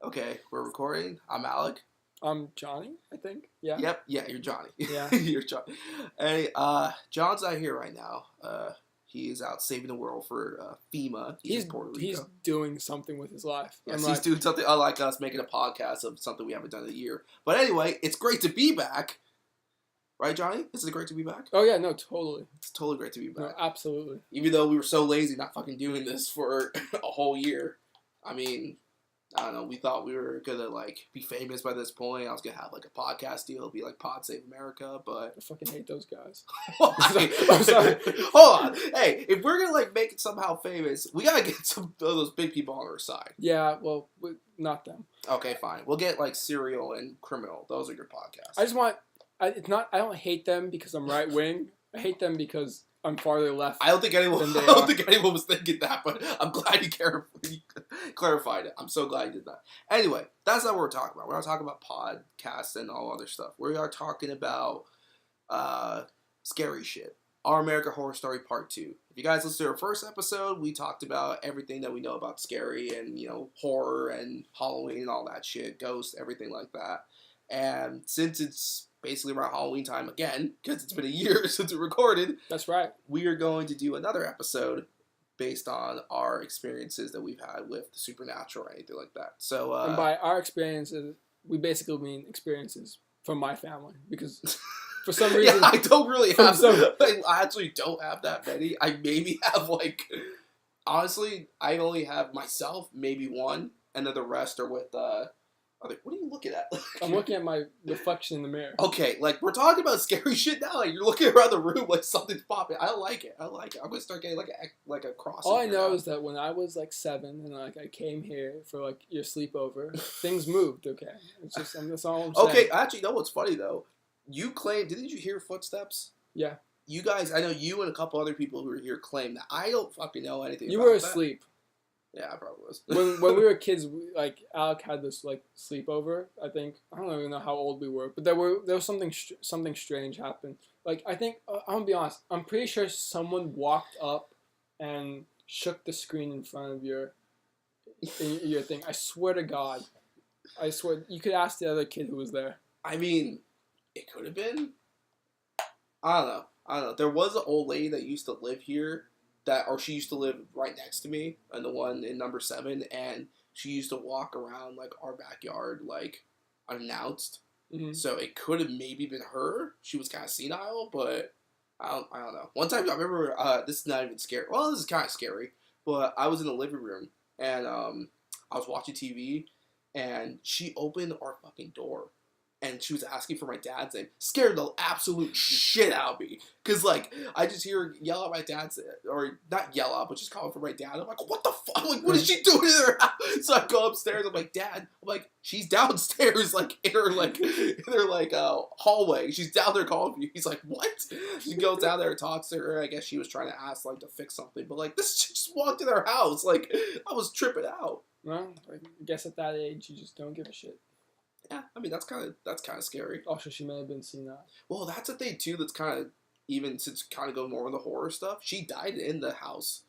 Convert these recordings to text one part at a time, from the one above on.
Okay, we're recording. I'm Alec. I'm Johnny, I think. Yeah. Yep, yeah, you're Johnny. Yeah. You're Johnny. Hey, John's not here right now. He is out saving the world for FEMA. He's in Puerto Rico. He's doing something with his life. Yes, he's doing something unlike us, making a podcast of something we haven't done in a year. But anyway, it's great to be back. Right, Johnny? Is it great to be back? Oh, yeah, no, totally. It's totally great to be back. No, absolutely. Even though we were so lazy not fucking doing this for a whole year. I mean, I don't know, we thought we were gonna, be famous by this point. I was gonna have, a podcast deal, be like Pod Save America, but... I fucking hate those guys. I'm sorry. Hold on. Hey, if we're gonna, make it somehow famous, we gotta get some of those big people on our side. Yeah, well, not them. Okay, fine. We'll get, Serial and Criminal. Those are your podcasts. I just want... I don't hate them because I'm right-wing. I hate them because I'm farther left. I don't think anyone was thinking that, but I'm glad you clarified it. I'm so glad you did that. Anyway, that's not what we're talking about. We're not talking about podcasts and all other stuff. We are talking about scary shit. Our American Horror Story Part 2. If you guys listened to our first episode, we talked about everything that we know about scary and, horror and Halloween and all that shit, ghosts, everything like that. And since it's basically around Halloween time again, because it's been a year since we recorded. That's right. We are going to do another episode based on our experiences that we've had with the supernatural or anything like that. So, and by our experiences, we basically mean experiences from my family, because for some reason... yeah, I don't really have... I actually don't have that many. I maybe have, honestly, I only have myself, maybe one, and then the rest are with... what are you looking at? I'm looking at my reflection in the mirror. Okay, we're talking about scary shit now. You're looking around the room like something's popping. I don't like it. I'm gonna start getting a cross. All I know is that when I was 7 and I came here for your sleepover, things moved. Okay, it's just that's all I'm saying. Okay, actually, you know what's funny though? You claimed, didn't you hear footsteps? Yeah. You guys, I know you and a couple other people who were here claim that I don't fucking know anything. You were asleep. Yeah, I probably was. when we were kids, Alec had this sleepover. I think I don't even know how old we were, but there was something strange happened. I think I'm gonna be honest. I'm pretty sure someone walked up and shook the screen in front of your thing. I swear to God, I swear you could ask the other kid who was there. I mean, it could have been. I don't know. There was an old lady that used to live here. She used to live right next to me, and the one in number 7, and she used to walk around our backyard unannounced. Mm-hmm. So it could have maybe been her. She was kind of senile, but I don't know. One time I remember this is not even scary. Well, this is kind of scary, but I was in the living room and I was watching TV, and she opened our fucking door. And she was asking for my dad's name. Scared the absolute shit out of me. Because, I just hear her yell at my dad's... Or, not yell out, but just call for my dad. I'm like, what the fuck? What is she doing in her house? So I go upstairs. I'm like, Dad. I'm like, she's downstairs, in her, hallway. She's down there calling for you. He's like, what? She goes down there and talks to her. I guess she was trying to ask, to fix something. But, this chick just walked in her house. I was tripping out. Well, I guess at that age, you just don't give a shit. Yeah, I mean, that's kind of scary. Also, she may have been senile. Well, that's a thing, too, that's kind of, even since kind of going more on the horror stuff, she died in the house.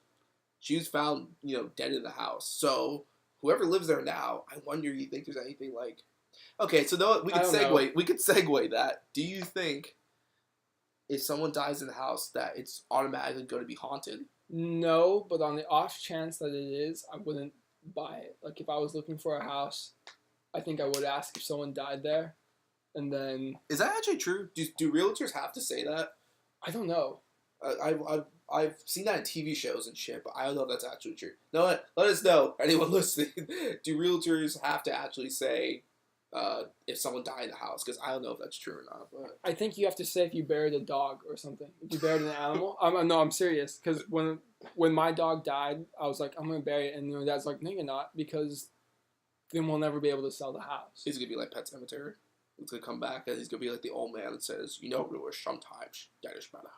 She was found, dead in the house. So, whoever lives there now, I wonder, you think there's anything Okay, so we could segue that. Do you think if someone dies in the house that it's automatically going to be haunted? No, but on the off chance that it is, I wouldn't buy it. If I was looking for a house... I think I would ask if someone died there, and then... Is that actually true? Do realtors have to say that? I don't know. I've seen that in TV shows and shit, but I don't know if that's actually true. No, let us know, anyone listening. Do realtors have to actually say if someone died in the house? Because I don't know if that's true or not. But I think you have to say if you buried a dog or something. If you buried an animal. I'm serious. Because when my dog died, I was like, I'm going to bury it. And my dad's like, no, you're not, because... then we'll never be able to sell the house. He's going to be like Pet Sematary. He's going to come back and he's going to be like the old man that says, Rulers, sometimes that is better.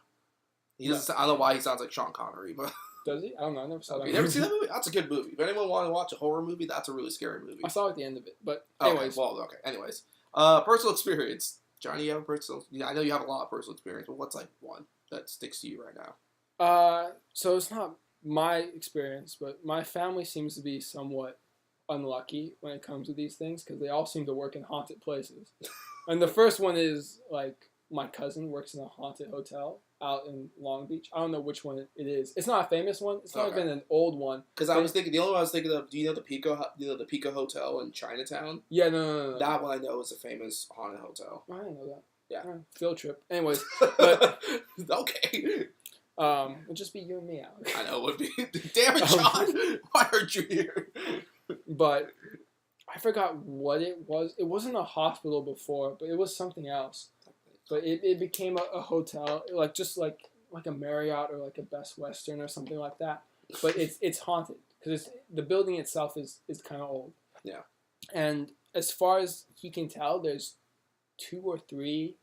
He doesn't. I don't know why he sounds like Sean Connery, but... Does he? I don't know. I never saw that movie. You never seen that movie? That's a good movie. If anyone want to watch a horror movie, that's a really scary movie. I saw at the end of it, but anyways. Okay. Anyways. Personal experience. Johnny, you have a personal... I know you have a lot of personal experience, but what's one that sticks to you right now? So it's not my experience, but my family seems to be somewhat unlucky when it comes to these things because they all seem to work in haunted places. And the first one is like my cousin works in a haunted hotel out in Long Beach. I don't know which one it is. It's not a famous one. It's not even an old one. Because I was thinking the only one I was thinking of. Do you know the Pico Hotel in Chinatown? Yeah, no. That one I know is a famous haunted hotel. I didn't know that. Yeah, field trip. Anyways, but okay. It'd just be you and me, Alex. I know it would be. Damn it, John! Why aren't you here? But I forgot what it was. It wasn't a hospital before, but it was something else. But it became a hotel, like just like a Marriott or like a Best Western or something like that. But it's haunted because the building itself is kind of old. Yeah. And as far as he can tell, there's 2 or 3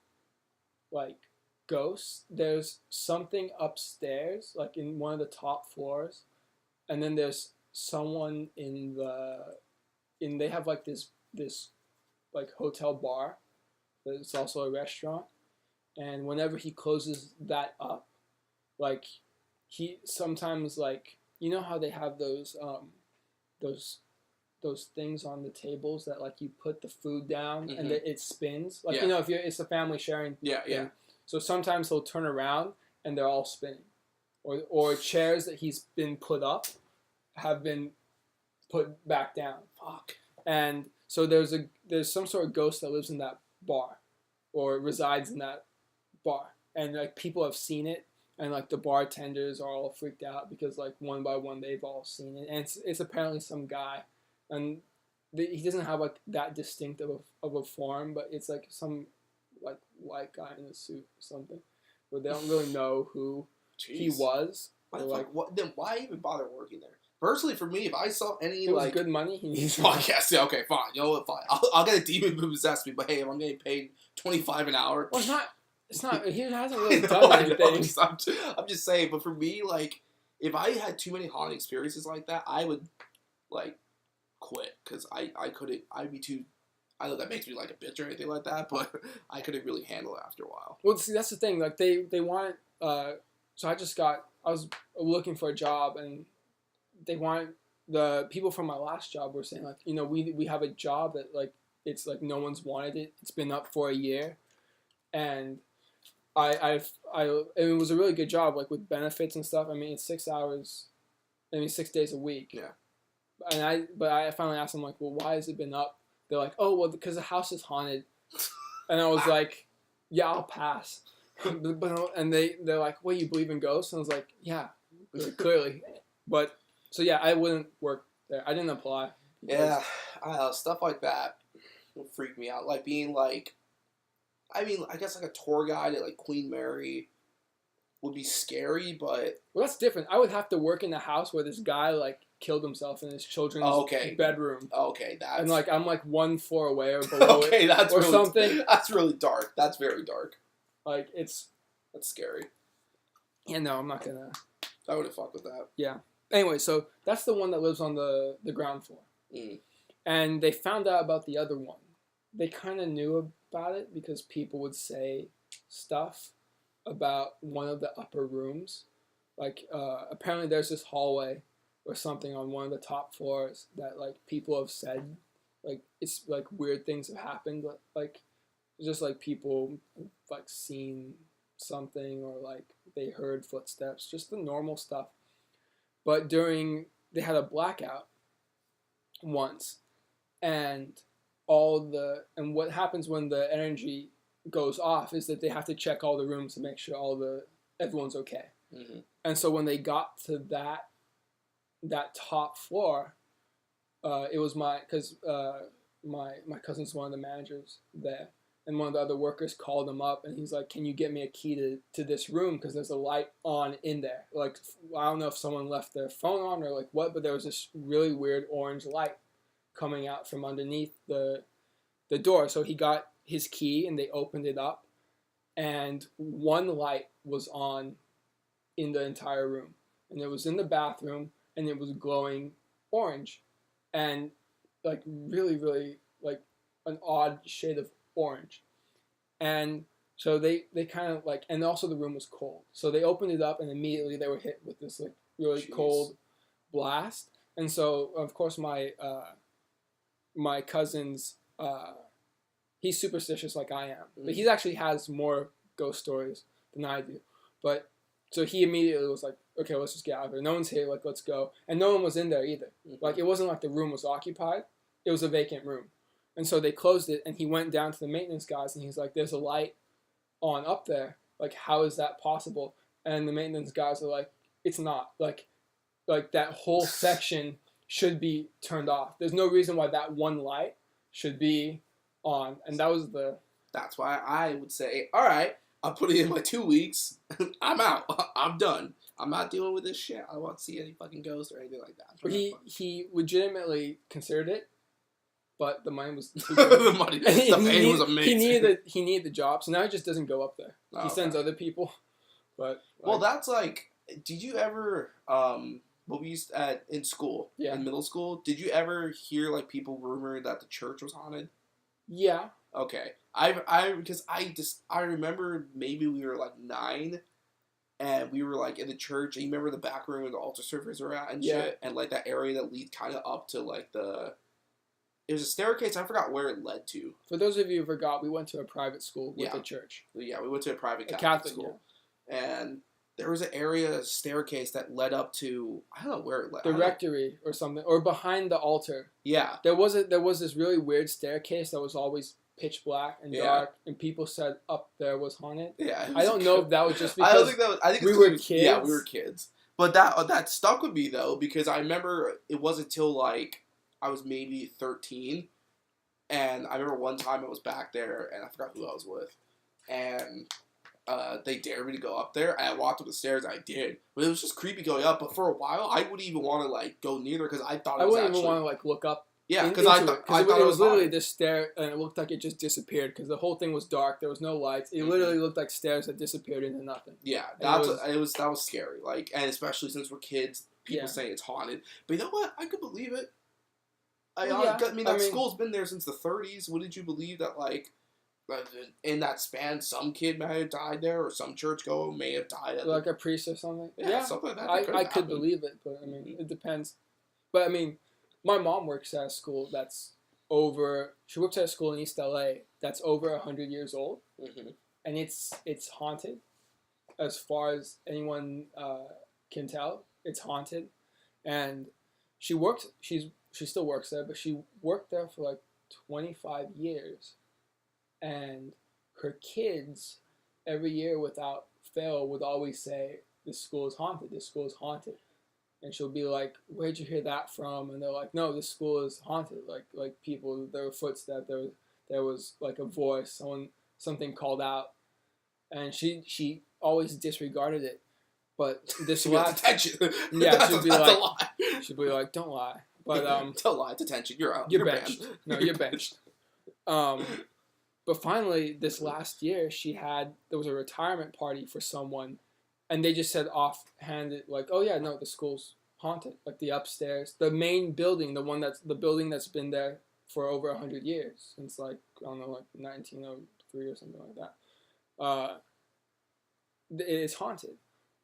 like ghosts. There's something upstairs, like in one of the top floors, and then there's someone they have like this like hotel bar, but it's also a restaurant. And whenever he closes that up, like he sometimes like how they have those things on the tables that like you put the food down and it spins like if it's a family sharing thing. So sometimes he'll turn around and they're all spinning, or chairs that he's been put up have been put back down. Fuck. And so there's some sort of ghost that lives in that bar or resides in that bar, and like people have seen it, and like the bartenders are all freaked out because like one by one they've all seen it, and it's apparently some guy, and he doesn't have like that distinct of a form, but it's like some like white guy in a suit or something, where they don't really know who he was. Then why even bother working there? Personally, for me, if I saw any it was good money, he needs yes, yeah, okay, fine. You know what? Fine. I'll get a demon to possess me, but hey, if I'm getting paid $25 an hour, well, it's not. He hasn't really done anything. I'm just saying. But for me, like, if I had too many haunting experiences like that, I would like quit because I couldn't. I'd be too. I know that makes me like a bitch or anything like that, but I couldn't really handle it after a while. Well, see, that's the thing. Like they want. So I was looking for a job, and they wanted the people from my last job were saying like, we have a job that like it's like no one's wanted it. It's been up for a year, and it was a really good job like with benefits and stuff. I mean, it's 6 hours, 6 days a week. Yeah. But I finally asked them like, well, why has it been up? They're like, oh, well, because the house is haunted. And I was like, yeah, I'll pass. And they're like, well, you believe in ghosts? And I was like, yeah, clearly. But so yeah, I wouldn't work there. I didn't apply. Yeah, stuff like that will freak me out. Like being like, I mean, I guess like a tour guide at like Queen Mary would be scary, but well, that's different. I would have to work in the house where this guy like killed himself in his children's bedroom. Okay, that's and like I'm like 1 floor away or below okay, that's or really, something. That's really dark. That's very dark. Like that's scary. Yeah, no, I'm not gonna. I wouldn't fuck with that. Yeah. Anyway, so that's the one that lives on the ground floor. And they found out about the other one. They kind of knew about it because people would say stuff about one of the upper rooms. Like, apparently there's this hallway or something on one of the top floors that, like, people have said, like, it's, like, weird things have happened. Like, just, like, people, like, seen something or, like, they heard footsteps. Just the normal stuff. But they had a blackout once, and what happens when the energy goes off is that they have to check all the rooms to make sure everyone's okay. Mm-hmm. And so when they got to that top floor, it was my cousin's one of the managers there. And one of the other workers called him up, and he's like, "Can you get me a key to this room? Because there's a light on in there. Like, I don't know if someone left their phone on or like what, but there was this really weird orange light coming out from underneath the door." So he got his key, and they opened it up, and one light was on in the entire room, and it was in the bathroom, and it was glowing orange, and like really, really like an odd shade of orange. And so they kind of like, and also the room was cold, so they opened it up and immediately they were hit with this like really cold blast. And so of course my my cousin's, he's superstitious like I am, but he actually has more ghost stories than I do. But so he immediately was like, okay, let's just get out of here. No one's here. Like, let's go. And no one was in there either. Like, it wasn't like the room was occupied. It was a vacant room. And so they closed it, and he went down to the maintenance guys, and he's like, there's a light on up there. Like, how is that possible? And the maintenance guys are like, it's not. Like that whole section should be turned off. There's no reason why that one light should be on. And that was the... That's why I would say, all right, I'll put it in my 2 weeks. I'm out. I'm done. I'm not dealing with this shit. I don't want to see any fucking ghosts or anything like that. But he legitimately considered it, but the money was too good. the pay was amazing. He needed the job, so now he just doesn't go up there. He sends other people. But well, that's like, did you ever what we used in school, in middle school? Did you ever hear like people rumor that the church was haunted? Yeah. Okay. Because I remember maybe we were like 9. And we were, like, in the church, and you remember the back room where the altar servers were at and shit? And, like, that area that leads kind of up to, like, it was a staircase. I forgot where it led to. For those of you who forgot, we went to a private school with a church. Yeah, we went to a private Catholic school. Yeah. And there was an area, staircase that led up to, I don't know where it led. The rectory or something, or behind the altar. Yeah. There was this really weird staircase that was always pitch black and dark, and people said up there was haunted. Yeah, I don't know if that was just because I don't think that was, I think we were kids. Yeah, we were kids. But that stuck with me though, because I remember it wasn't until like I was maybe 13, and I remember one time I was back there and I forgot who I was with, and they dared me to go up there. And I walked up the stairs. And I did, but it was just creepy going up. But for a while, I wouldn't even want to like go near there because I thought it was wouldn't even want to like look up. Yeah, because I thought it was literally this stair, and it looked like it just disappeared because the whole thing was dark. There was no lights. It literally looked like stairs that disappeared into nothing. Yeah, that was scary. Like, and especially since we're kids, people saying it's haunted. But you know what? I could believe it. I mean, school's been there since the 30s. Wouldn't you believe that, like, in that span, some kid may have died there, or some churchgoer may have died? Like a priest or something? Yeah, something like that. I could believe it, but I mean, it depends. But I mean, my mom works at a school that's she works at a school in East LA that's over 100 years old, and it's haunted. As far as anyone can tell, it's haunted, and she still works there, but she worked there for like 25 years, and her kids every year without fail would always say, "This school is haunted. This school is haunted." And she'll be like, "Where'd you hear that from?" And they're like, "No, this school is haunted. Like people, there were footsteps. There was like a voice. Something called out." And she always disregarded it. But this last attention. Yeah, she'd be like, "Don't lie." But don't lie. It's attention. You're out. You're benched. No, you're benched. But finally, this last year, there was a retirement party for someone. And they just said offhanded, like, "Oh yeah, no, the school's haunted. Like the upstairs, the main building, the building that's been there for over 100 years, since like, I don't know, like 1903 or something like that. It is haunted."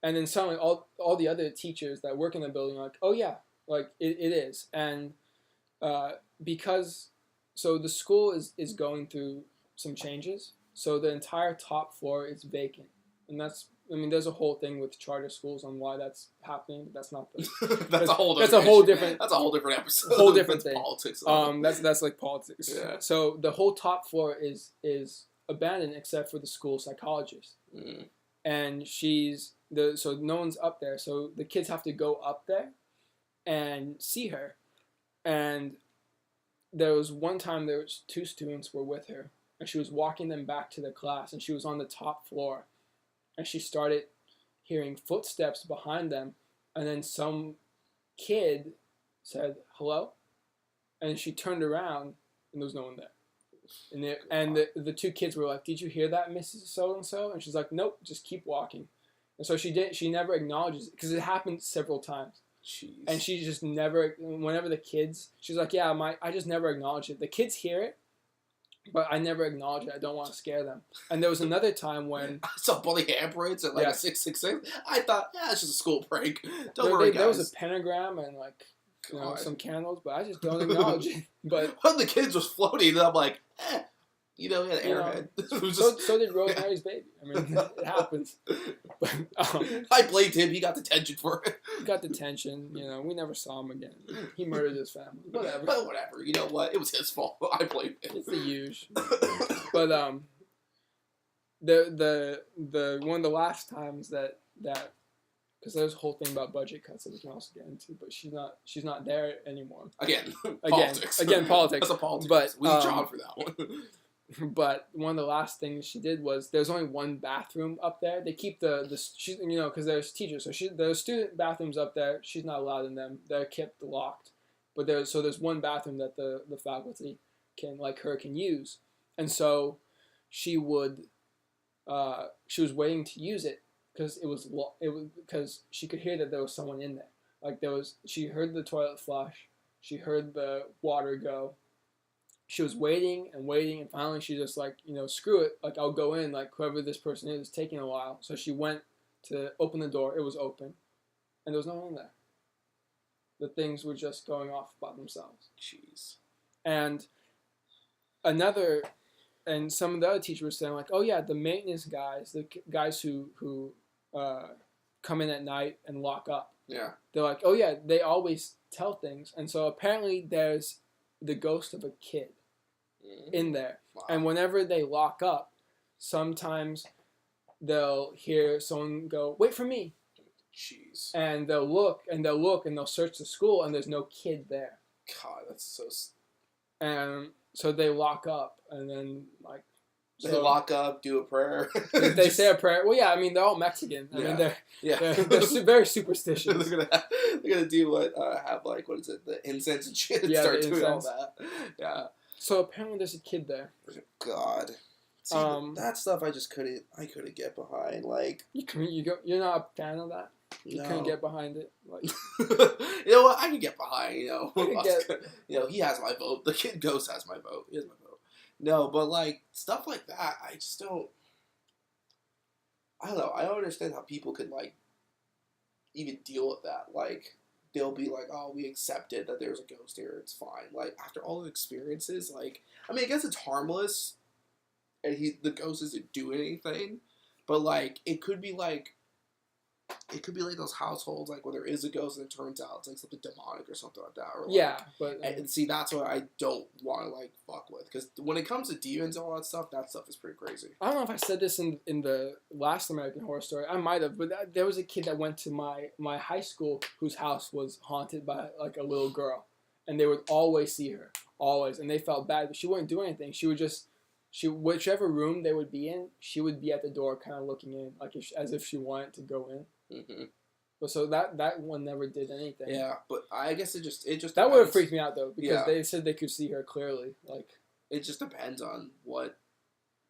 And then suddenly, all the other teachers that work in the building are like, "Oh yeah, like it is." And so the school is going through some changes. So the entire top floor is vacant, and there's a whole thing with charter schools on why that's happening, but that's not that's a whole different episode. Whole different thing. Politics. That's like politics. Yeah. So the whole top floor is abandoned except for the school psychologist, and so no one's up there. So the kids have to go up there and see her. And there was one time there was 2 students were with her, and she was walking them back to the class, and she was on the top floor. And she started hearing footsteps behind them. And then some kid said, "Hello?" And she turned around, and there was no one there. And the 2 kids were like, "Did you hear that, Mrs. So-and-so?" And she's like, "Nope, just keep walking." And so she never acknowledges it, because it happened several times. Jeez. And she just never, whenever the kids, she's like, "Yeah, I just never acknowledge it. The kids hear it, but I never acknowledge it. I don't want to scare them." And there was another time when I saw bully handprints at like a 666. I thought, it's just a school prank. Don't worry, guys. There was a pentagram and like God. some candles, but I just don't acknowledge it. But one of the kids was floating, and I'm like, he had an airhead. So did Rosemary's Baby. I mean, it happens. But I blamed him. He got detention for it. He got detention. We never saw him again. He murdered his family. Whatever. But whatever. You know what? It was his fault. I blame him. It's the usual. But the one of the last times that because there's a whole thing about budget cuts that we can also get into, but she's not there anymore. Again, politics. That's a politics. But we need John for that one. But one of the last things she did was there's only one bathroom up there. They keep she's because there's teachers, so there's student bathrooms up there. She's not allowed in them. They're kept locked. But there's one bathroom that the faculty can use, and so she was waiting to use it because because she could hear that there was someone in there. She heard the toilet flush, she heard the water go. She was waiting and waiting, and finally she just screw it, I'll go in, whoever this person is taking a while. So she went to open the door. It was open, and there was no one in there. The things were just going off by themselves. Jeez. And some of the other teachers were saying oh yeah, the maintenance guys, the guys who come in at night and lock up. Yeah. They're like, oh yeah, they always tell things, and so apparently there's the ghost of a kid in there. Wow. And whenever they lock up, sometimes they'll hear someone go, "Wait for me." Jeez. And they'll look and they'll search the school, and there's no kid there. God, that's so. And so they lock up, and then they lock up, do a prayer. They say a prayer. Well, yeah, I mean they're all Mexican. I mean they're very superstitious. they're gonna do what what is it, the incense and shit, and start doing all that. Yeah. So apparently there's a kid there. God. See, that stuff I couldn't get behind. You're not a fan of that? You couldn't get behind it. You know what? I can get behind. He has my vote. The kid ghost has my vote. He has my vote. No, but stuff like that, I just don't. I don't know. I don't understand how people could even deal with that. They'll be like, "Oh, we accepted that there's a ghost here. It's fine." After all the experiences, I mean, I guess it's harmless, and the ghost isn't doing anything, but it could be those households where there is a ghost and it turns out it's something demonic or something like that. Or but and see, that's what I don't want to fuck with, because when it comes to demons and all that stuff is pretty crazy. I don't know if I said this in the last American Horror Story. I might have, but there was a kid that went to my high school whose house was haunted by a little girl, and they would always see her, always, and they felt bad, but she wouldn't do anything. She would just. Whichever room they would be in, she would be at the door, kind of looking in, as if she wanted to go in. Mm-hmm. But so that one never did anything. Yeah, but I guess it just that would have freaked me out though, because they said they could see her clearly. It just depends on what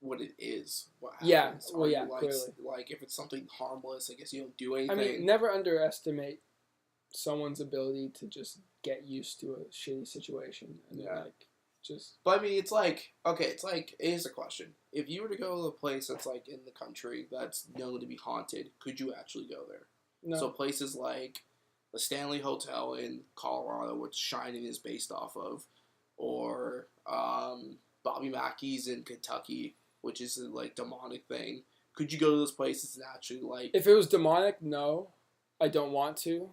it is. What happens. Yeah, well, yeah, clearly. If it's something harmless, I guess you don't do anything. I mean, never underestimate someone's ability to just get used to a shitty situation and But I mean, here's a question. If you were to go to a place that's in the country that's known to be haunted, could you actually go there? No. So places like the Stanley Hotel in Colorado, which Shining is based off of, or Bobby Mackey's in Kentucky, which is a demonic thing. Could you go to those places and actually If it was demonic, no, I don't want to.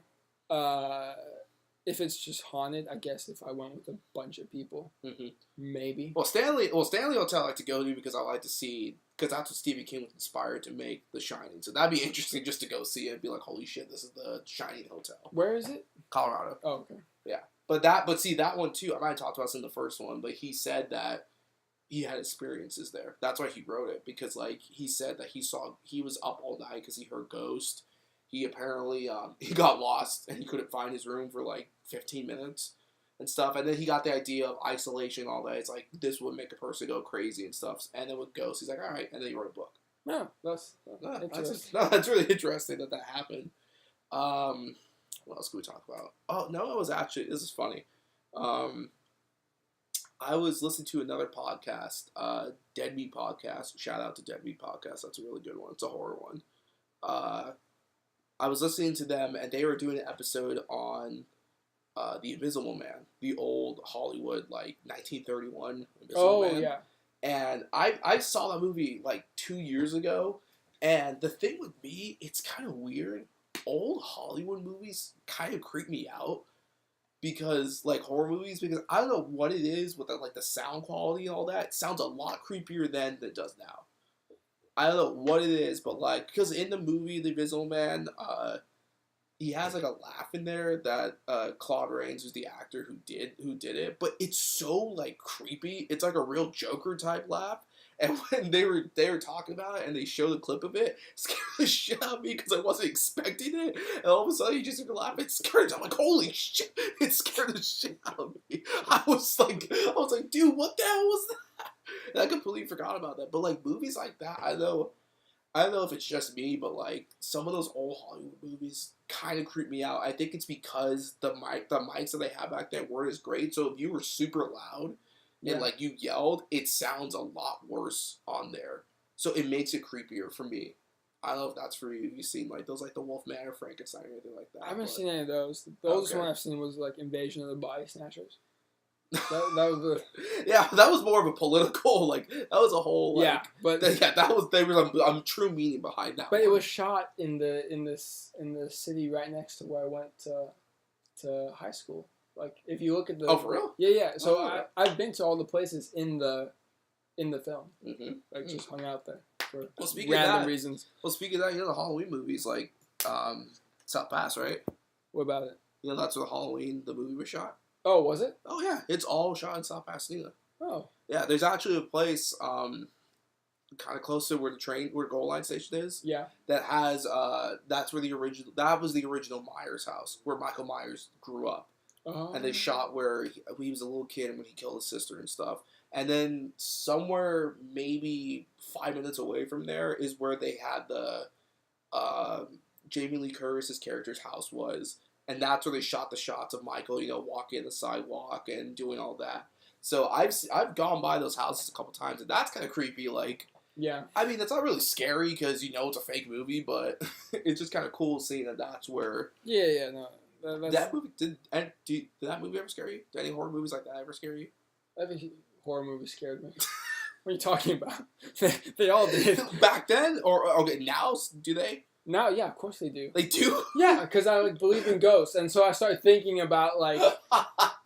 If it's just haunted, I guess if I went with a bunch of people, maybe. Well, Stanley Hotel I like to go to because I like to see, because that's what Stephen King was inspired to make The Shining. So that'd be interesting just to go see it and be like, holy shit, this is the Shining Hotel. Where is it? Colorado. Oh, okay. Yeah. But see, that one too, I might have talked about this in the first one, but he said that he had experiences there. That's why he wrote it, because he said that he was up all night because he heard ghosts. He apparently he got lost and he couldn't find his room for 15 minutes and stuff. And then he got the idea of isolation all that. It's this would make a person go crazy and stuff. And then with ghosts, he's like, all right. And then he wrote a book. No, that's interesting. That's really interesting that happened. What else could we talk about? Oh, no, it was actually, this is funny. I was listening to another podcast, Dead Meat Podcast. Shout out to Dead Meat Podcast. That's a really good one. It's a horror one. I was listening to them, and they were doing an episode on The Invisible Man, the old Hollywood, like, 1931 Invisible Man. Oh, yeah. And I saw that movie, like, 2 years ago, and the thing with me, it's kind of weird. Old Hollywood movies kind of creep me out because, like, horror movies, because I don't know what it is with, the sound quality and all that. It sounds a lot creepier then than it does now. I don't know what it is, but, like, because in the movie The Invisible Man, he has, like, a laugh in there that Claude Rains, who's the actor who did it, but it's so, like, creepy. It's like a real Joker type laugh. And when they were talking about it and they showed a clip of it, it scared the shit out of me because I wasn't expecting it. And all of a sudden, you just hear the laugh. It scared me. I'm like, holy shit! It scared the shit out of me. I was like, dude, what the hell was that? And I completely forgot about that. But, like, movies like that, I don't know if it's just me, but, like, some of those old Hollywood movies kind of creep me out. I think it's because the mics that they had back then weren't as great. So if you were super loud and, like, you yelled, it sounds a lot worse on there. So it makes it creepier for me. I don't know if that's for you. You've seen, like, those, like, the Wolfman or Frankenstein or anything like that. I haven't seen any of those. The oldest one I've seen was, like, Invasion of the Body Snatchers. That was the... Yeah, that was more of a political, like, that was a whole, like... Yeah, but... there was a true meaning behind that. But it was shot in the city right next to where I went to high school. Like, if you look at the... Oh, for real? Yeah. So I've been to all the places in the film. Mm-hmm. Like, just hung out there for random of that, reasons. Well, speaking of that, you know the Halloween movies, like, South Pass, right? What about it? You know that's where the movie was shot? Oh, was it? Oh, yeah. It's all shot in South Pasadena. Oh. Yeah, there's actually a place kind of close to where the Gold Line station is. Yeah. That has, that was the original Myers house, where Michael Myers grew up. Oh. And they shot where he was a little kid and when he killed his sister and stuff. And then somewhere maybe 5 minutes away from there is where they had the Jamie Lee Curtis's character's house was. And that's where they shot the shots of Michael, walking the sidewalk and doing all that. So I've gone by those houses a couple times, and that's kind of creepy. Like, yeah. I mean, it's not really scary because it's a fake movie, but it's just kind of cool seeing that that's where. Yeah, no. That movie did that movie ever scare you? Did any horror movies like that ever scare you? Every horror movie scared me. What are you talking about? They all did. Back then, or okay, now do they? Now, yeah, of course they do. They do? Yeah, because I believe in ghosts, and so I started thinking about, like,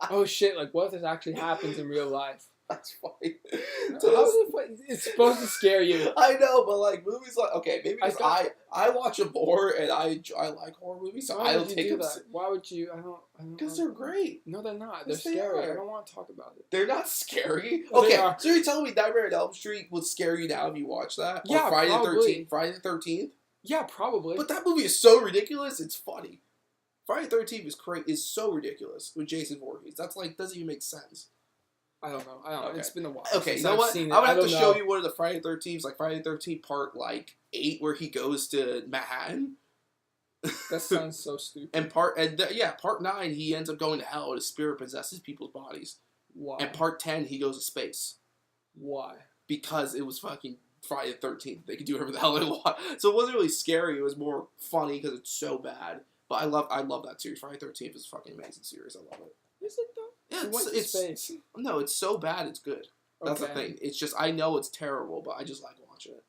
oh shit, like, what if this actually happens in real life? That's funny. It's supposed to scare you. I know, but, like, movies like, okay, maybe because I watch them more, and I like horror movies, so I don't take them. Why would you? I don't. Because they're great. No, they're not. They're scary. I don't want to talk about it. They're not scary. Okay, so you're telling me Nightmare on Elm Street would scare you now if you watch that? Yeah, or Friday probably. Friday the 13th? Yeah, probably. But that movie is so ridiculous, it's funny. Friday the 13th is so ridiculous with Jason Voorhees. That's like, doesn't even make sense. I don't know. Okay. It's been a while. Okay, you know what? I would have to show you one of the Friday the 13th, like Friday the 13th part, like, 8, where he goes to Manhattan. That sounds so stupid. And part 9, he ends up going to hell, and his spirit possesses people's bodies. Why? And part 10, he goes to space. Why? Because it was fucking Friday the 13th. They could do whatever the hell they want. So it wasn't really scary. It was more funny because it's so bad. But I love that series. Friday the 13th is a fucking amazing series. I love it. Is it though? Yeah, it's space. No, it's so bad it's good. That's the thing. It's just, I know it's terrible, but I just like watching it.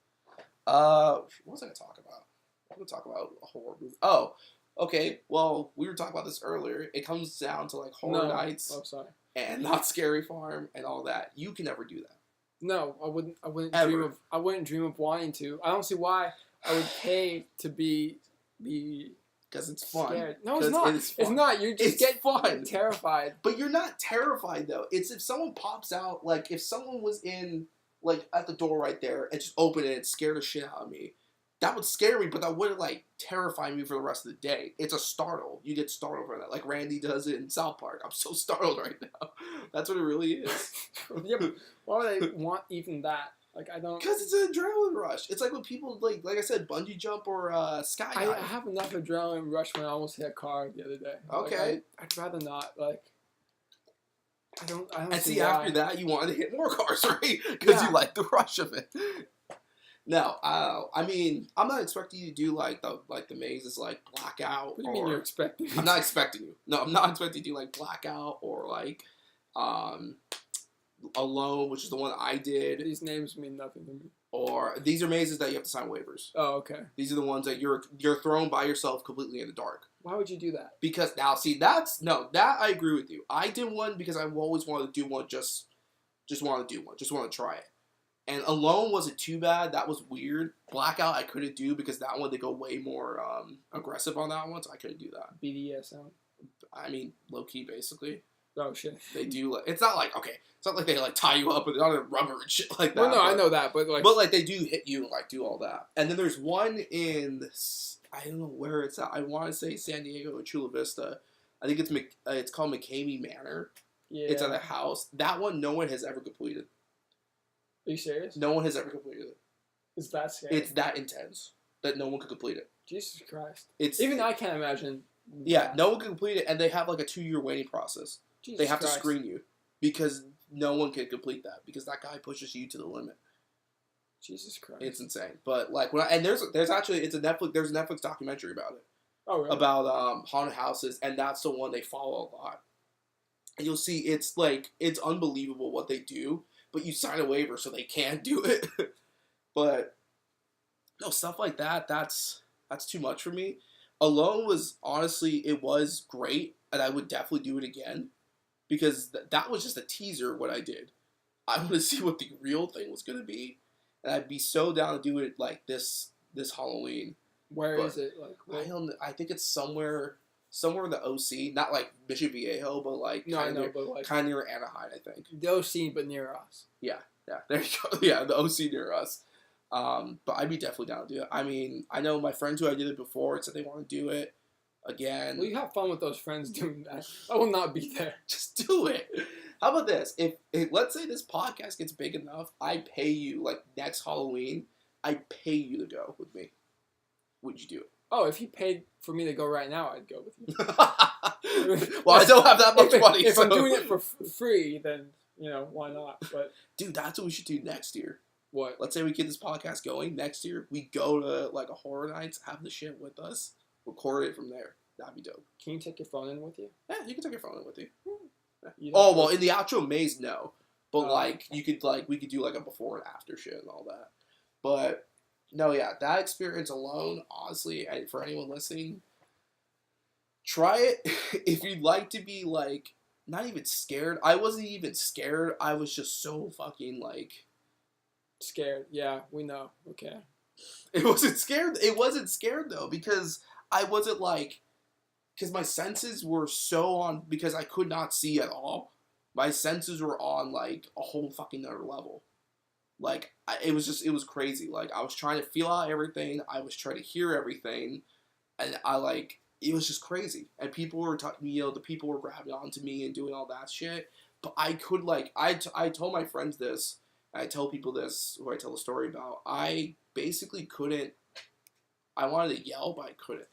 What was I going to talk about? I'm going to talk about a horror movie. Oh, okay. Well, we were talking about this earlier. It comes down to, like, Horror Nights. Oh, sorry. And Not Scary Farm and all that. You can never do that. No, I wouldn't Ever. I wouldn't dream of wanting to. I don't see why I would pay to be because it's fun. Scared. No, it's not. It's not. You just get fun. Terrified. But you're not terrified though. It's if someone pops out, like if someone was in, like, at the door right there and just opened it and scared the shit out of me. That would scare me, but that wouldn't, like, terrify me for the rest of the day. It's a startle. You get startled for that, like Randy does it in South Park. I'm so startled right now. That's what it really is. Yeah, but why would I want even that? Like, I don't... Because it's an adrenaline rush. It's like when people, like I said, bungee jump or skydive. I have enough adrenaline rush when I almost hit a car the other day. Okay. Like, I'd rather not, like... I don't and see, after that, you wanted to hit more cars, right? Because you like the rush of it. No, I mean, I'm not expecting you to do like the mazes like Blackout. What do you mean you're expecting? I'm not expecting you. No, I'm not expecting you to do like Blackout or like Alone, which is the one I did. These names mean nothing to me. Or these are mazes that you have to sign waivers. Oh, okay. These are the ones that you're thrown by yourself completely in the dark. Why would you do that? Because now, see, that I agree with you. I did one because I've always wanted to do one. Just wanted to do one. Just want to try it. And Alone wasn't too bad. That was weird. Blackout I couldn't do because that one they go way more aggressive on that one, so I couldn't do that. BDSM. I mean, low key basically. Oh shit. They do. It's not like It's not like they like tie you up with on rubber and shit like that. Well, no, I know that, but like they do hit you and like do all that. And then there's one in I don't know where it's at. I want to say San Diego or Chula Vista. I think it's called McCamey Manor. Yeah. It's at a house. That one no one has ever completed. Are you serious? No one has ever completed it. Is that scary? It's that intense that no one could complete it. Jesus Christ. Even I can't imagine. Yeah, that. no one can complete it, and they have like a 2-year waiting process. Jesus they have Christ. to screen you because no one can complete that because that guy pushes you to the limit. Jesus Christ. It's insane. But like there's actually there's a Netflix documentary about it. Oh really? About haunted houses, and that's the one they follow a lot. And you'll see it's unbelievable what they do, but you sign a waiver so they can't do it. But no, stuff like that's too much for me. Alone was honestly it was great, and I would definitely do it again because that was just a teaser. What I did, I want to see what the real thing was gonna be, and I'd be so down to do it like this Halloween. Where is it? Like I think it's somewhere in the OC, not like Mission Viejo, but like kind of near Anaheim, I think. The OC, but near us. Yeah, there you go. Yeah, the OC near us. But I'd be definitely down to do it. I mean, I know my friends who I did it before said they want to do it again. Well, you have fun with those friends doing that. I will not be there. Just do it. How about this? If let's say this podcast gets big enough, I pay you like next Halloween. I pay you to go with me. Would you do it? Oh, if you paid for me to go right now, I'd go with you. Well, I don't have that much money. If I'm doing it for free, then why not? But dude, that's what we should do next year. What? Let's say we get this podcast going next year. We go to like a horror nights, have the shit with us, record it from there. That'd be dope. Can you take your phone in with you? Yeah, you can take your phone in with you. Yeah. Oh well, in the actual maze, no. But like we could do like a before and after shit and all that. But no, yeah, that experience alone, honestly, for anyone listening, try it if you'd like to be like not even scared. I wasn't even scared. I was just so fucking like. Scared, yeah, we know. Okay. It wasn't scared. It wasn't scared though because I wasn't like, because my senses were so on because I could not see at all. My senses were on like a whole fucking other level. Like it was crazy. Like I was trying to feel out everything. I was trying to hear everything, and it was just crazy. And people were the people were grabbing onto me and doing all that shit. But I could I told my friends this. I tell people this, who I tell the story about. I basically couldn't. I wanted to yell, but I couldn't.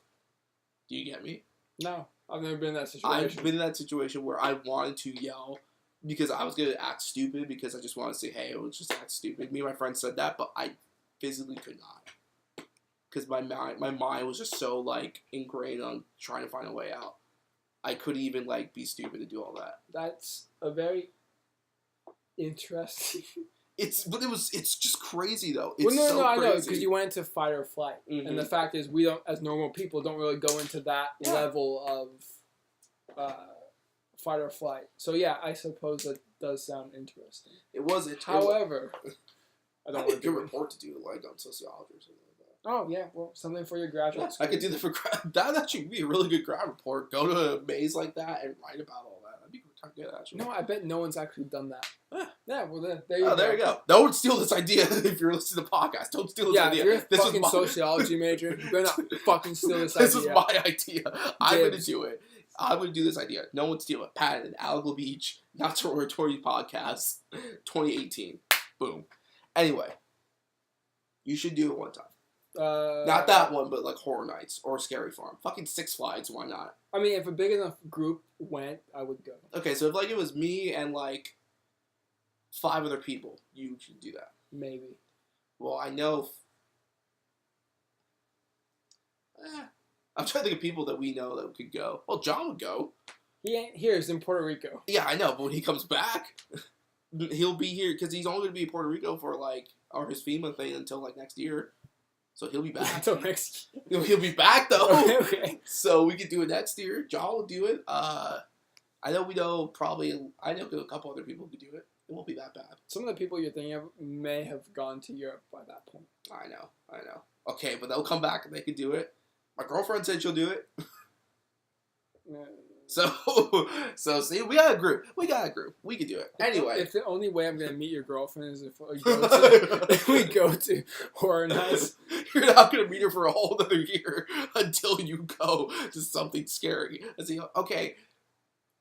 Do you get me? No, I've never been in that situation. I've been in that situation where I wanted to yell because I was going to act stupid because I just wanted to say, hey, it was just act stupid. Me and my friend said that, but I physically could not. Because my mind was just so, like, ingrained on trying to find a way out. I couldn't even, like, be stupid to do all that. That's a very interesting... It's just crazy though. No, I know because you went into fight or flight, mm-hmm. and the fact is we don't, as normal people, don't really go into that level of fight or flight. So yeah, I suppose that does sound interesting. It was. However, I don't want to do a report to do like on sociology or something like that. Oh yeah, well something for your graduate school. I could do that for that'd actually be a really good grad report. Go to a maze like that and write about all that. That'd be kind of good actually. No, I bet no one's actually done that. Yeah, well there you go. There you go. Don't steal this idea if you're listening to the podcast. Don't steal this idea. Yeah, if you're a fucking sociology major, you better not fucking steal this idea. This is my idea. I'm going to do it. I'm going to do this idea. No one steal it. Patented. Alec Beach, Not So Oratory Podcast, 2018. Boom. Anyway, you should do it one time. Not that one, but like Horror Nights or Scary Farm. Fucking Six Flags, why not? I mean, if a big enough group went, I would go. Okay, so if like it was me and like 5 other people, you should do that. Maybe. Well, I know I'm trying to think of people that we know that could go. Well, John would go. He ain't here. He's in Puerto Rico. Yeah, I know, but when he comes back, he'll be here because he's only going to be in Puerto Rico for or his FEMA thing until next year. So he'll be back. Until next year. He'll be back though. Okay. So we could do it next year. John will do it. I know a couple other people could do it. It won't be that bad. Some of the people you're thinking of may have gone to Europe by that point. I know. Okay, but they'll come back and they could do it. My girlfriend said she'll do it. So see, we got a group. We could do it. Anyway. If the only way I'm going to meet your girlfriend is if we go to Horror Nights. You're not going to meet her for a whole other year until you go to something scary. Okay,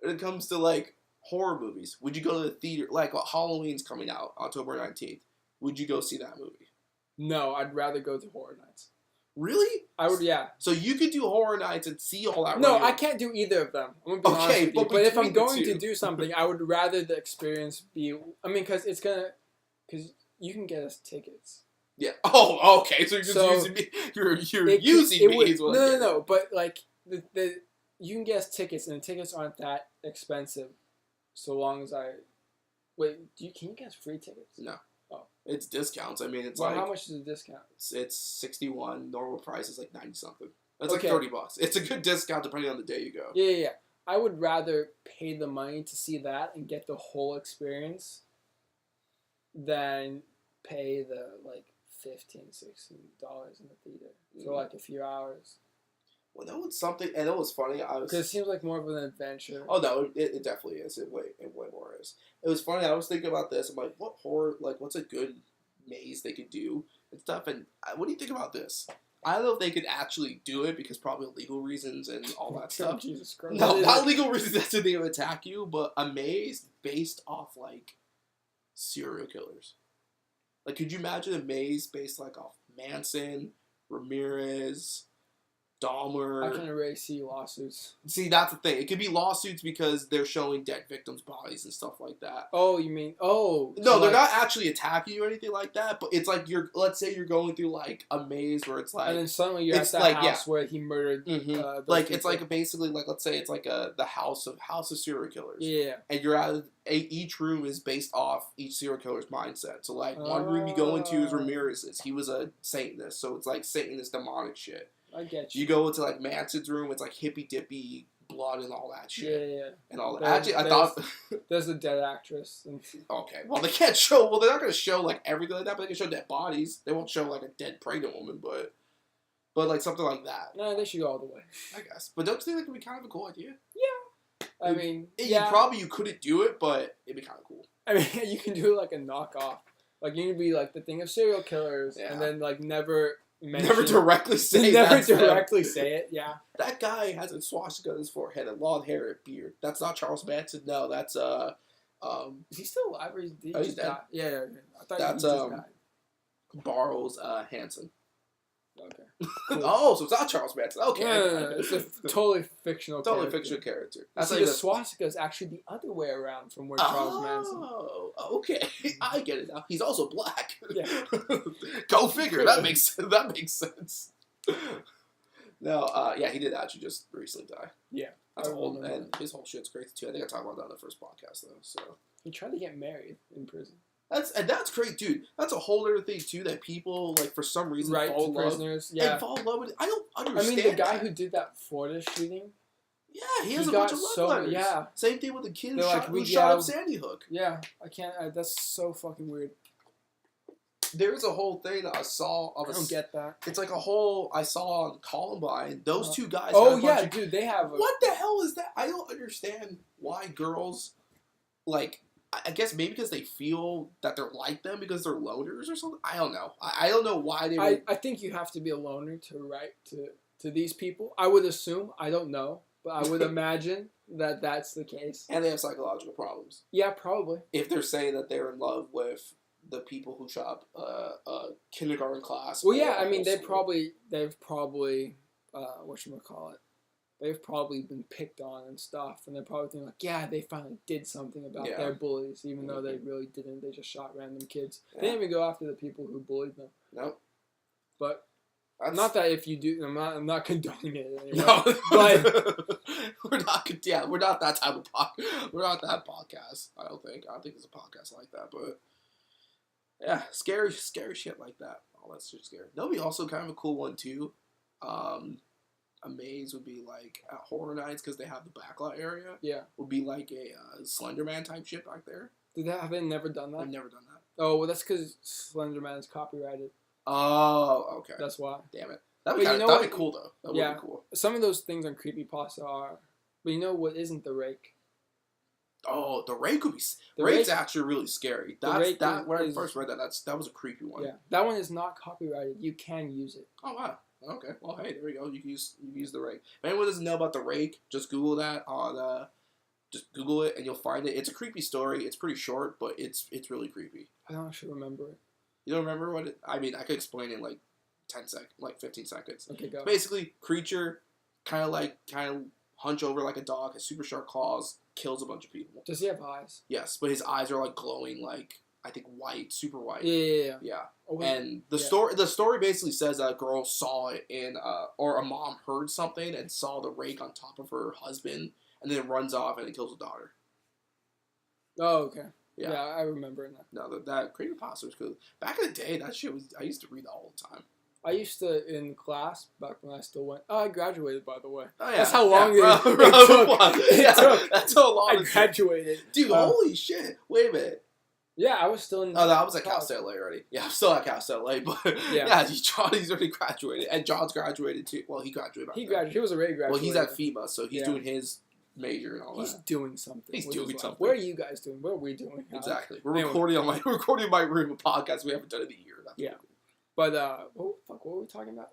when it comes to, horror movies, would you go to the theater? Halloween's coming out October 19th. Would you go see that movie? No, I'd rather go to Horror Nights. Really? I would, yeah. So you could do Horror Nights and see all that. No, I can't do either of them. I'm gonna be honest with you. But if I'm going to do something, I would rather the experience be. I mean, because you can get us tickets. Yeah. Oh, okay. So you're just using me. You're using me. No. But you can get us tickets, and the tickets aren't that expensive, so long as I. Wait, can you get us free tickets? No. It's discounts. I mean, it's how much is the discount? It's 61. Normal price is 90 something. That's $30. It's a good discount depending on the day you go. Yeah. I would rather pay the money to see that and get the whole experience than pay the $15, $16 in the theater for a few hours. Well, that was something, and it was funny. Because it seems like more of an adventure. Oh no, it definitely is. It way more is. It was funny. I was thinking about this. I'm like, what horror? What's a good maze they could do and stuff? And what do you think about this? I don't know if they could actually do it because probably legal reasons and all that stuff. Jesus Christ. No, not legal reasons. That's when they would attack you, but a maze based off serial killers. Could you imagine a maze based off Manson, Ramirez? Dahmer. I can already see lawsuits. See, that's the thing. It could be lawsuits because they're showing dead victims' bodies and stuff like that. Oh, you mean? Oh. No, they're not actually attacking you or anything like that, but it's let's say you're going through a maze where it's and then suddenly you're at that house where he murdered. Mm-hmm. It's basically let's say it's the house of serial killers. Yeah. And you're out each room is based off each serial killer's mindset. So one room you go into is Ramirez's. He was a Satanist, so it's Satanist demonic shit. I get you. You go into Manson's room, it's hippy dippy blood and all that shit. Yeah. And all that. Actually, I thought there's a dead actress. Okay, well they can't show. Well, they're not going to show everything like that, but they can show dead bodies. They won't show a dead pregnant woman, but something like that. No, they should go all the way. I guess, but don't you think that could be kind of a cool idea? Yeah. I mean, you couldn't do it, but it'd be kind of cool. I mean, you can do a knockoff. You can be the thing of serial killers, and then never directly say it, yeah. That guy has a swastika on his forehead and long hair and beard. That's not Charles Manson. No, that's Is he still alive or he's dead? Yeah. I thought that's he just died. Barrows Hanson. Okay. Cool. Oh, so it's not Charles Manson. Okay. No. It's a totally fictional character. That's the swastika is actually the other way around from where Charles Manson. Oh, okay. I get it now. He's also black. Yeah. Go figure. That makes sense. No, he did actually just recently die. Yeah. That's old, and his whole shit's crazy too. I think I talked about that in the first podcast though. So he tried to get married in prison. That's great, dude. That's a whole other thing too. That people for some reason fall in love. Prisoners. Yeah. And fall in love with. I don't understand. I mean, the guy who did that Florida shooting. Yeah, he has a bunch of love letters. Yeah. Same thing with the kid who shot up Sandy Hook. Yeah, I can't. That's so fucking weird. There's a whole thing that I saw. I don't get that. It's a whole I saw on Columbine. Those two guys. Oh yeah, dude, they have. What the hell is that? I don't understand why girls I guess maybe because they feel that they're like them because they're loners or something. I don't know. I don't know why they would... I think you have to be a loner to write to these people. I would assume. I don't know. But I would imagine that that's the case. And they have psychological problems. Yeah, probably. If they're saying that they're in love with the people who shot a kindergarten class. Well, yeah, I mean, they've probably whatchamacallit, they've probably been picked on and stuff, and they're probably thinking yeah, they finally did something about their bullies, even though they really didn't. They just shot random kids. Yeah. They didn't even go after the people who bullied them. Nope. But Not that if you do, I'm not condoning it anyway. No, But we're not. Yeah, we're not that type of We're not that podcast. I don't think it's a podcast like that. But yeah, scary shit like that. Oh, that's just scary. That'll be also kind of a cool one too. A maze would be like at Horror Nights because they have the backlot area. Yeah, would be like a Slender Man type shit back there. have they never done that? I've never done that. Oh, well, that's because Slender Man is copyrighted. Oh, okay. That's why. Damn it. That'd be cool though. That would be cool. Some of those things on Creepypasta are, but you know what isn't the rake? Oh, the rake would be. Rake's actually really scary. When I first read that, that was a creepy one. Yeah, that one is not copyrighted. You can use it. Oh wow. Okay. Well, hey, there we go. You can use the rake. If anyone doesn't know about the rake, just Google that on. Just Google it and you'll find it. It's a creepy story. It's pretty short, but it's really creepy. I don't actually remember it. You don't remember what it? I mean, I could explain it in like 15 seconds. Okay, go. Basically, creature, kind of hunch over like a dog, has super sharp claws, kills a bunch of people. Does he have eyes? Yes, but his eyes are like glowing, like I think white, super white. Yeah. Oh, and the story basically says that a girl saw it or a mom heard something and saw the rake on top of her husband, and then runs off and it kills the daughter. Oh, okay. Yeah, I remember it now. No, that creepypasta was cool. Back in the day, that shit was. I used to read that all the time. I used to, in class, back when I still went. Oh, I graduated, by the way. Oh, yeah. That's how long it took. That's how long I graduated. Dude, holy shit. Wait a minute. Yeah, I was still in. Oh, no, I was at Cal State LA already. Yeah, I'm still at Cal State LA, but Johnny's already graduated. And John's graduated too. Well, he graduated. He was already graduated. Well, he's at FEMA, so he's doing his major and all that. He's doing something. He's doing something. What are you guys doing? What are we doing? Exactly. We're recording in my room a podcast we haven't done in a year. That's But what were we talking about?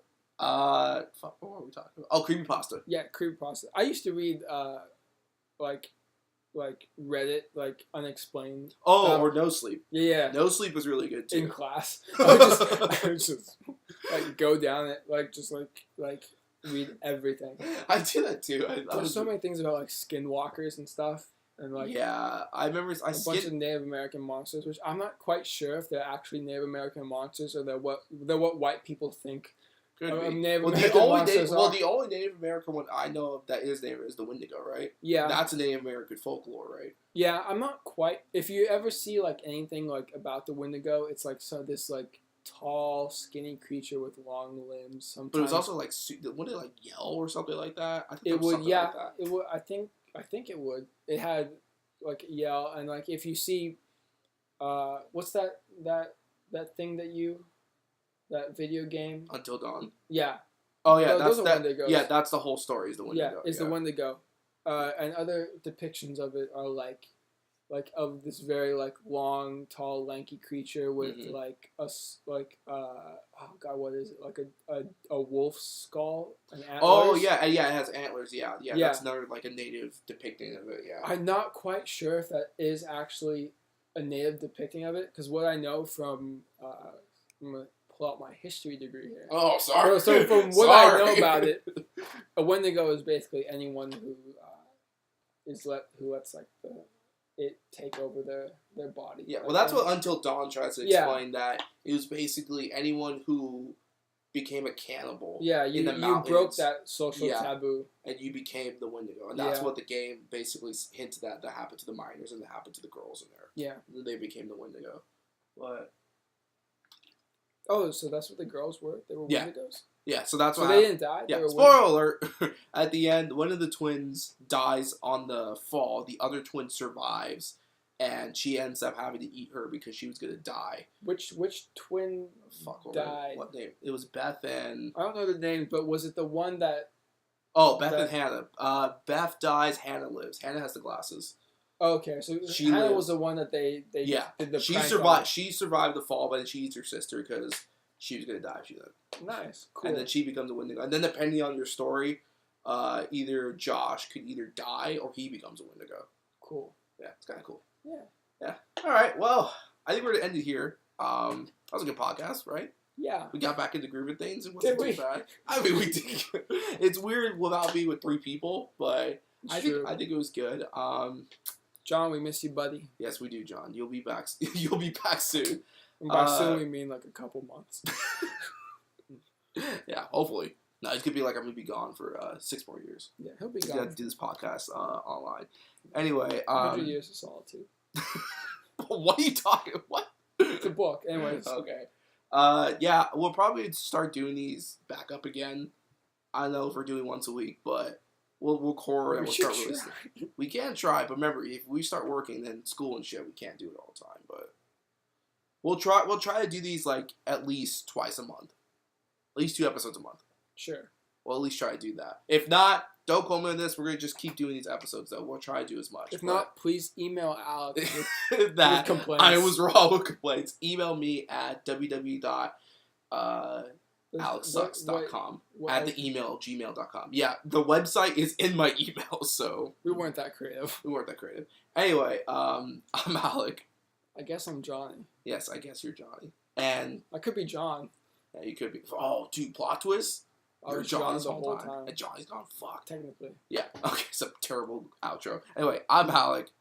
What were we talking about? Oh, creepypasta. Yeah, creepypasta. I used to read like Reddit, like unexplained. Or No Sleep. Yeah. No Sleep was really good too. In class, I would just like go down it, just read everything. I do that too. There's so many things about like skinwalkers and stuff, and I remember a bunch of Native American monsters, which I'm not quite sure if they're actually Native American monsters or they're what white people think. Could be. Native American monsters the only Native American one I know of that is Native is the Wendigo, right? Yeah, that's a Native American folklore, right? Yeah, I'm not quite. If you ever see like anything like about the Wendigo, it's like this like tall, skinny creature with long limbs. Sometimes, but it was also like, would it like yell or something like that? I think it would. Yeah, like that. It would. I think it would. It had like yell and like if you see, what's that thing that video game? Until Dawn. Yeah. Oh yeah, those are Wendigos. Yeah, that's the whole story. Is the Wendigo? Yeah, the Wendigo. And other depictions of it are like of this very like long, tall, lanky creature with oh god, what is it? Like a wolf skull and antlers. Oh yeah, it has antlers. Yeah. That's another like a native depicting of it. Yeah. I'm not quite sure if that is actually a native depicting of it because what I know from I'm gonna pull out my history degree here. Oh, sorry. So from what I know about it, a Wendigo is basically anyone who lets like it take over their body. Yeah, well, that's what Until Dawn tries to explain. That it was basically anyone who became a cannibal. Yeah, you broke that social taboo, and you became the Wendigo, and that's what the game basically hinted at. That happened to the miners, and that happened to the girls in there. Yeah, they became the Wendigo. What? Oh, so that's what the girls were? They were Wendigos? Yeah, so that's why they didn't die? Yeah, spoiler alert. At the end, one of the twins dies on the fall. The other twin survives, and she ends up having to eat her because she was going to die. Which twin died? What name? It was Beth and... I don't know the name, but was it the one that... Oh, Beth and Hannah. Beth dies, Hannah lives. Hannah has the glasses. Okay, so Hannah was the one that they did the she survived. On. She survived the fall, but then she eats her sister because she was gonna die if she lived. Nice, cool. And then she becomes a Wendigo. And then depending on your story, either Josh could either die or he becomes a Wendigo. Cool. Yeah, it's kind of cool. Yeah. All right. Well, I think we're gonna end it here. That was a good podcast, right? Yeah. We got back into grooving things. It wasn't too bad. I mean, we did. It's weird without being with 3 people, but I think it was good. John, we miss you, buddy. Yes, we do, John. You'll be back. You'll be back soon. And by soon, we mean like a couple months. Yeah, hopefully. No, it's gonna be like I'm gonna be gone for 6 more years. Yeah, he'll be He's gone. gonna do this podcast online. Anyway, 100 Years of Solitude. what are you talking? What? It's a book. Anyways. Okay. Yeah, we'll probably start doing these back up again. I don't know if we're doing once a week, but we'll record and we'll start releasing. We can try, but remember, if we start working, then school and shit, we can't do it all the time. But we'll try. We'll try to do these like at least twice a month, at least 2 episodes a month. Sure. We'll at least try to do that. If not, don't quote me on this. We're gonna just keep doing these episodes, though. We'll try to do as much. If not, please email Alec with that with complaints. I was wrong with complaints. Email me at www.alexsucks.com at the email gmail.com. Yeah, the website is in my email, so we weren't that creative. Anyway, I'm Alec. I guess I'm Johnny. Yes, I guess you're Johnny. And I could be John. Yeah, you could be. Oh, dude, plot twist. I was John the whole time. And Johnny's gone fucked. Technically. Yeah. Okay, it's a terrible outro. Anyway, I'm Alec.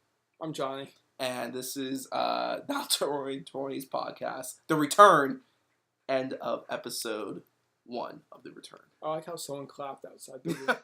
I'm Johnny. And this is Not to Roaring Twenties podcast, The Return, end of episode 1 of The Return. I like how someone clapped outside the room.